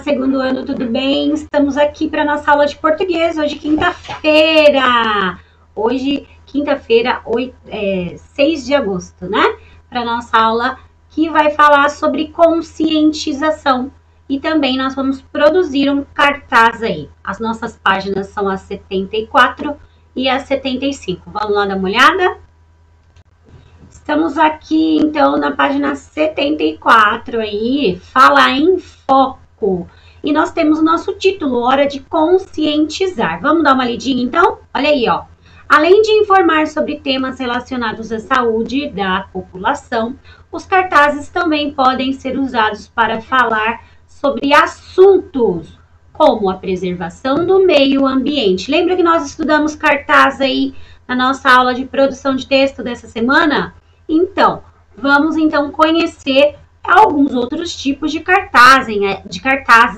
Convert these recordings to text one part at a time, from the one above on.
segundo ano, tudo bem? Estamos aqui para nossa aula de português, hoje quinta-feira. Hoje, quinta-feira, 6 de agosto, né? Para nossa aula que vai falar sobre conscientização. E também nós vamos produzir um cartaz aí. As nossas páginas são as 74 e as 75. Vamos lá dar uma olhada? Estamos aqui, então, na página 74 aí, falar em foco. E nós temos o nosso título, Hora de Conscientizar. Vamos dar uma lidinha, então? Olha aí, ó. Além de informar sobre temas relacionados à saúde da população, os cartazes também podem ser usados para falar sobre assuntos como a preservação do meio ambiente. Lembra que nós estudamos cartaz aí na nossa aula de produção de texto dessa semana? Então, vamos então conhecer alguns outros tipos de cartazes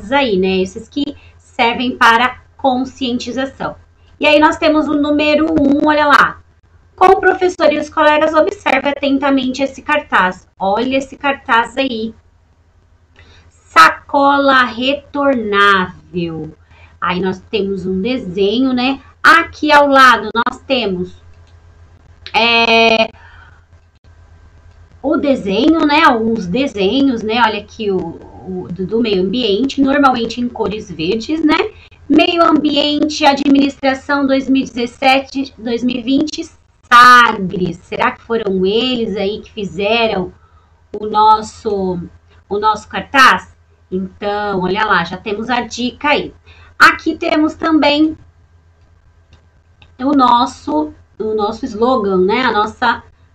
aí, né? Esses que servem para conscientização. E aí nós temos o número 1, olha lá. Com o professor e os colegas, observe atentamente esse cartaz. Olha esse cartaz aí. Sacola retornável. Aí nós temos um desenho, né? Aqui ao lado nós temos o desenho, né? Alguns desenhos, né? Olha aqui do meio ambiente, normalmente em cores verdes, né? Meio ambiente, administração 2017-2020, Sagres. Será que foram eles aí que fizeram o nosso cartaz? Então, olha lá, já temos a dica aí. Aqui temos também o nosso slogan, né?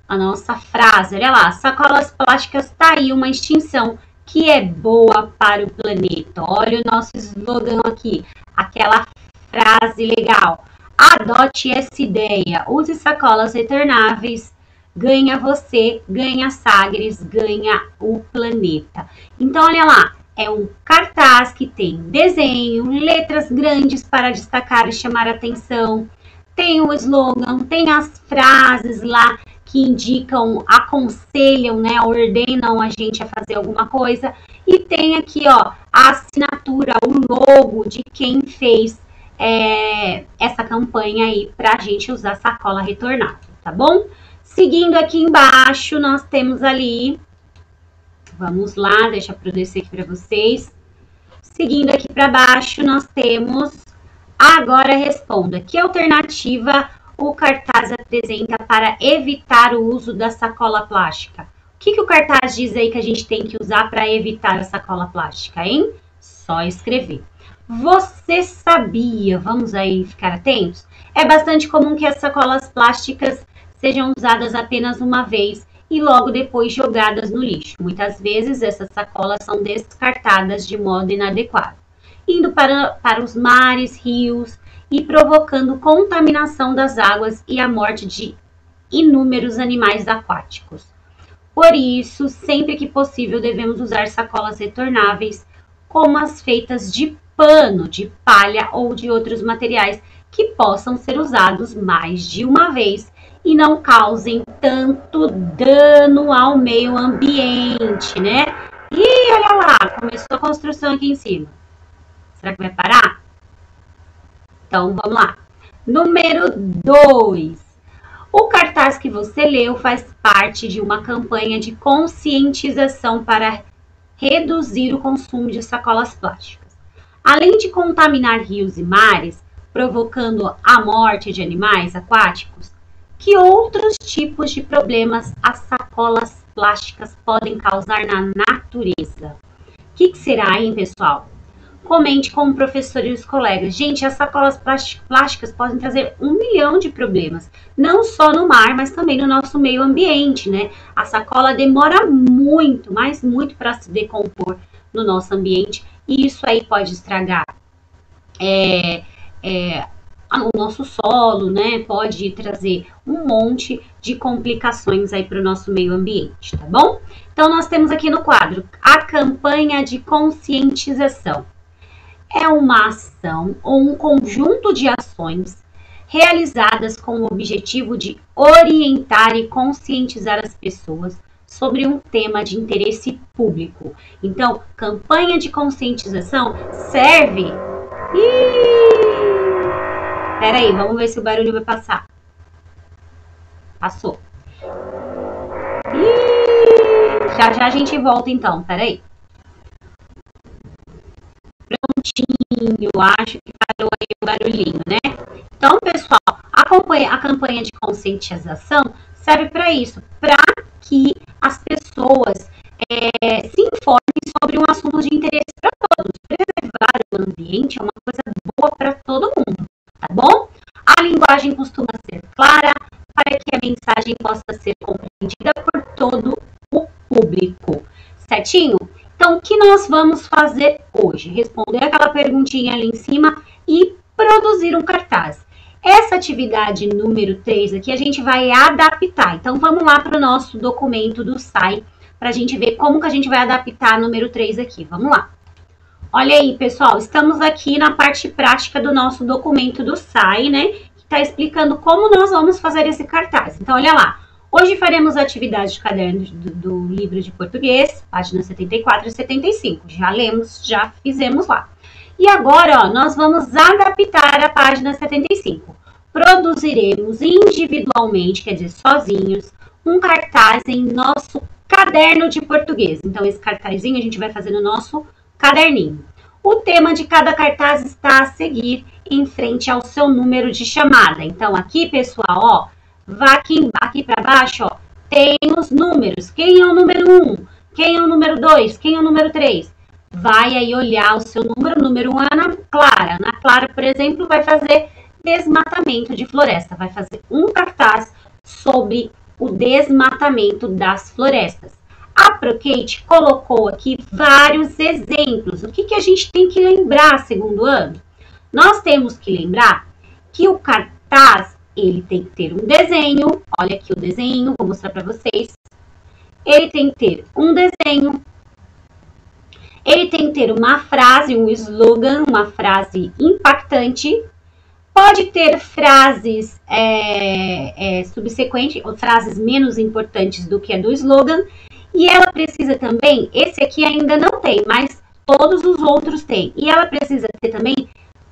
A nossa frase, olha lá, sacolas plásticas tá aí uma extinção que é boa para o planeta. Olha o nosso slogan aqui, aquela frase legal. Adote essa ideia, use sacolas retornáveis, ganha você, ganha Sagres, ganha o planeta. Então, olha lá, é um cartaz que tem desenho, letras grandes para destacar e chamar a atenção, tem o slogan, tem as frases lá que indicam, aconselham, né, ordenam a gente a fazer alguma coisa. E tem aqui, ó, a assinatura, o logo de quem fez essa campanha aí para a gente usar sacola retornável, tá bom? Seguindo aqui embaixo, nós temos ali, vamos lá, deixa eu descer aqui para vocês. Seguindo aqui para baixo, nós temos, agora responda, que alternativa o cartaz apresenta para evitar o uso da sacola plástica? O que o cartaz diz aí que a gente tem que usar para evitar a sacola plástica, hein? Só escrever. Você sabia? Vamos aí ficar atentos? É bastante comum que as sacolas plásticas sejam usadas apenas uma vez e logo depois jogadas no lixo. Muitas vezes essas sacolas são descartadas de modo inadequado, indo para os mares, rios, e provocando contaminação das águas e a morte de inúmeros animais aquáticos. Por isso, sempre que possível, devemos usar sacolas retornáveis, como as feitas de pano, de palha ou de outros materiais que possam ser usados mais de uma vez e não causem tanto dano ao meio ambiente, né? E olha lá, começou a construção aqui em cima. Será que vai parar? Então, vamos lá. Número 2. O cartaz que você leu faz parte de uma campanha de conscientização para reduzir o consumo de sacolas plásticas. Além de contaminar rios e mares, provocando a morte de animais aquáticos, que outros tipos de problemas as sacolas plásticas podem causar na natureza? O que será, hein, pessoal? Comente com o professor e os colegas. Gente, as sacolas plásticas podem trazer 1 milhão de problemas, não só no mar, mas também no nosso meio ambiente, né? A sacola demora muito, mas muito para se decompor no nosso ambiente, e isso aí pode estragar o nosso solo, né? Pode trazer um monte de complicações aí para o nosso meio ambiente, tá bom? Então, nós temos aqui no quadro a campanha de conscientização. É uma ação ou um conjunto de ações realizadas com o objetivo de orientar e conscientizar as pessoas sobre um tema de interesse público. Então, campanha de conscientização serve... Peraí, vamos ver se o barulho vai passar. Passou. Já já a gente volta então, peraí. Prontinho, acho que parou aí o barulhinho, né? Então, pessoal, a campanha de conscientização serve para isso, para que as pessoas se informem sobre um assunto de interesse para todos. Preservar o ambiente é uma coisa boa para todo mundo, tá bom? A linguagem costuma ser clara para que a mensagem possa ser compreendida por todo o público, certinho? Então, o que nós vamos fazer hoje? Responder aquela perguntinha ali em cima e produzir um cartaz. Essa atividade número 3 aqui a gente vai adaptar. Então, vamos lá para o nosso documento do SAI para a gente ver como que a gente vai adaptar a número 3 aqui. Vamos lá. Olha aí, pessoal, estamos aqui na parte prática do nosso documento do SAI, né? Que está explicando como nós vamos fazer esse cartaz. Então, olha lá. Hoje faremos a atividade de caderno do livro de português, páginas 74 e 75. Já lemos, já fizemos lá. E agora, ó, nós vamos adaptar a página 75. Produziremos individualmente, quer dizer, sozinhos, um cartaz em nosso caderno de português. Então, esse cartazinho a gente vai fazer no nosso caderninho. O tema de cada cartaz está a seguir em frente ao seu número de chamada. Então, aqui, pessoal, ó, vá aqui para baixo, ó, tem os números. Quem é o número 1? Quem é o número 2? Quem é o número 3? Vai aí olhar o seu número. O número 1 é a Ana Clara. Ana Clara, por exemplo, vai fazer desmatamento de floresta. Vai fazer um cartaz sobre o desmatamento das florestas. A Procate colocou aqui vários exemplos. O que a gente tem que lembrar, segundo ano? Nós temos que lembrar que o cartaz, ele tem que ter um desenho. Olha aqui o desenho, vou mostrar para vocês. Ele tem que ter um desenho. Ele tem que ter uma frase, um slogan, uma frase impactante. Pode ter frases subsequentes, ou frases menos importantes do que a do slogan. E ela precisa também, esse aqui ainda não tem, mas todos os outros têm. E ela precisa ter também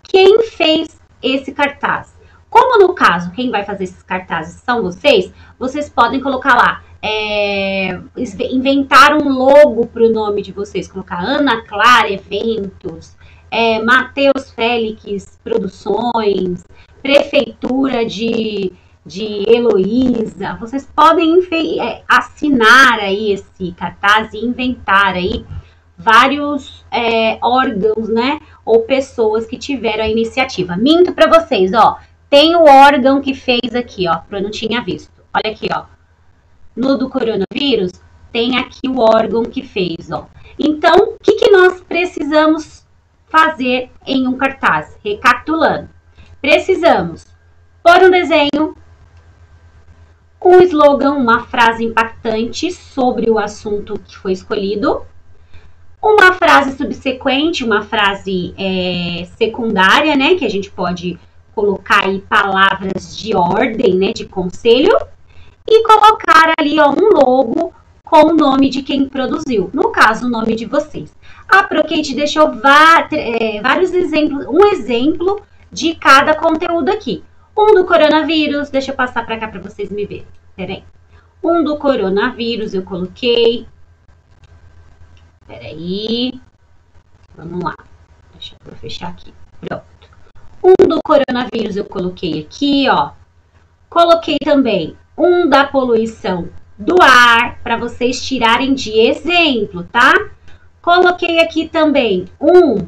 quem fez esse cartaz. Como no caso, quem vai fazer esses cartazes são vocês podem colocar lá, inventar um logo para o nome de vocês, colocar Ana Clara Eventos, Matheus Félix Produções, Prefeitura de Heloísa. Vocês podem assinar aí esse cartaz e inventar aí vários órgãos, né, ou pessoas que tiveram a iniciativa. Minto para vocês, ó. Tem o órgão que fez aqui, ó, eu não tinha visto. Olha aqui, ó. No do coronavírus, tem aqui o órgão que fez, ó. Então, o que nós precisamos fazer em um cartaz? Recapitulando. Precisamos pôr um desenho, um slogan, uma frase impactante sobre o assunto que foi escolhido, uma frase subsequente, uma frase secundária, né, que a gente pode colocar aí palavras de ordem, né, de conselho, e colocar ali, ó, um logo com o nome de quem produziu, no caso, o nome de vocês. A Procate deixou vários exemplos, um exemplo de cada conteúdo aqui. Um do coronavírus, deixa eu passar para cá para vocês me verem. Peraí. Um do coronavírus eu coloquei. Peraí. Vamos lá. Deixa eu fechar aqui. Pronto. Um do coronavírus eu coloquei aqui, ó. Coloquei também um da poluição do ar, para vocês tirarem de exemplo, tá? Coloquei aqui também um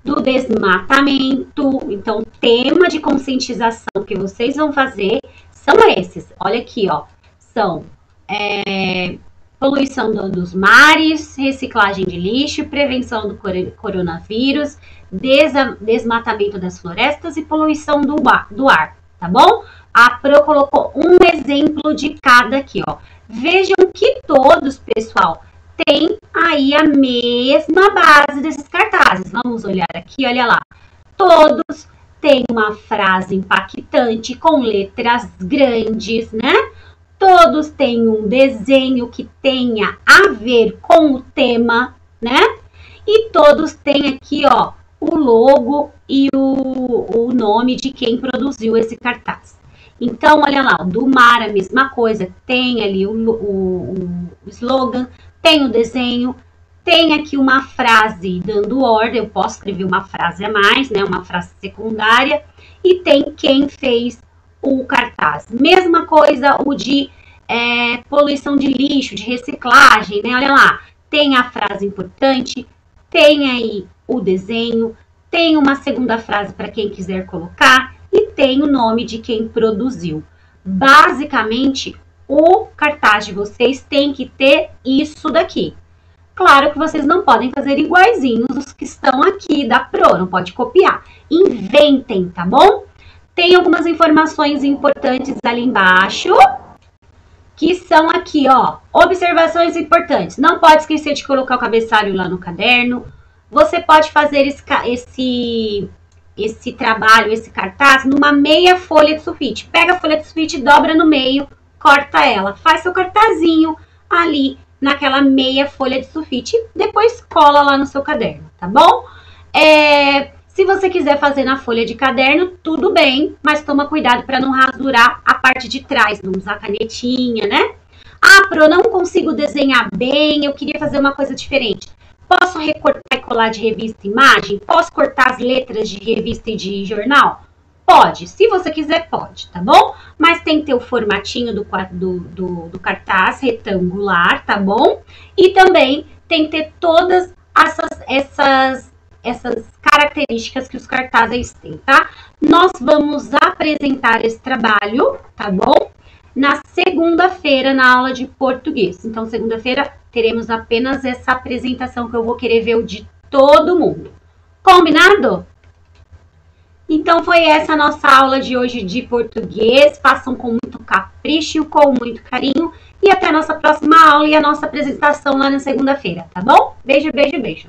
do desmatamento. Então, tema de conscientização que vocês vão fazer são esses. Olha aqui, ó. São poluição dos mares, reciclagem de lixo, prevenção do coronavírus, desmatamento das florestas e poluição do ar, tá bom? A Pro colocou um exemplo de cada aqui, ó. Vejam que todos, pessoal, tem aí a mesma base desses cartazes. Vamos olhar aqui, olha lá. Todos têm uma frase impactante com letras grandes, né? todos têm um desenho que tenha a ver com o tema, né? E todos têm aqui, ó, o logo e o nome de quem produziu esse cartaz. Então, olha lá, o do mar, a mesma coisa, tem ali o slogan, tem o desenho, tem aqui uma frase dando ordem, eu posso escrever uma frase a mais, né, uma frase secundária, e tem quem fez o cartaz. Mesma coisa o de poluição de lixo, de reciclagem, né, olha lá, tem a frase importante, tem aí o desenho, tem uma segunda frase para quem quiser colocar e tem o nome de quem produziu. Basicamente, o cartaz de vocês tem que ter isso daqui. Claro que vocês não podem fazer iguaizinhos os que estão aqui da Pro, não pode copiar. Inventem, tá bom? Tem algumas informações importantes ali embaixo, que são aqui, ó, observações importantes. Não pode esquecer de colocar o cabeçalho lá no caderno. Você pode fazer esse trabalho, esse cartaz, numa meia folha de sulfite. Pega a folha de sulfite, dobra no meio, corta ela. Faz seu cartazinho ali naquela meia folha de sulfite. Depois cola lá no seu caderno, tá bom? Se você quiser fazer na folha de caderno, tudo bem, mas toma cuidado para não rasurar a parte de trás, não usar canetinha, né? Ah, Pro, não consigo desenhar bem, eu queria fazer uma coisa diferente. Posso recortar e colar de revista e imagem? Posso cortar as letras de revista e de jornal? Pode, se você quiser pode, tá bom? Mas tem que ter o formatinho do cartaz retangular, tá bom? E também tem que ter todas essas características que os cartazes têm, tá? Nós vamos apresentar esse trabalho, tá bom? Na segunda-feira, na aula de português. Então, segunda-feira, teremos apenas essa apresentação que eu vou querer ver o de todo mundo. Combinado? Então, foi essa a nossa aula de hoje de português. Façam com muito capricho, com muito carinho. E até a nossa próxima aula e a nossa apresentação lá na segunda-feira, tá bom? Beijo, beijo, beijo.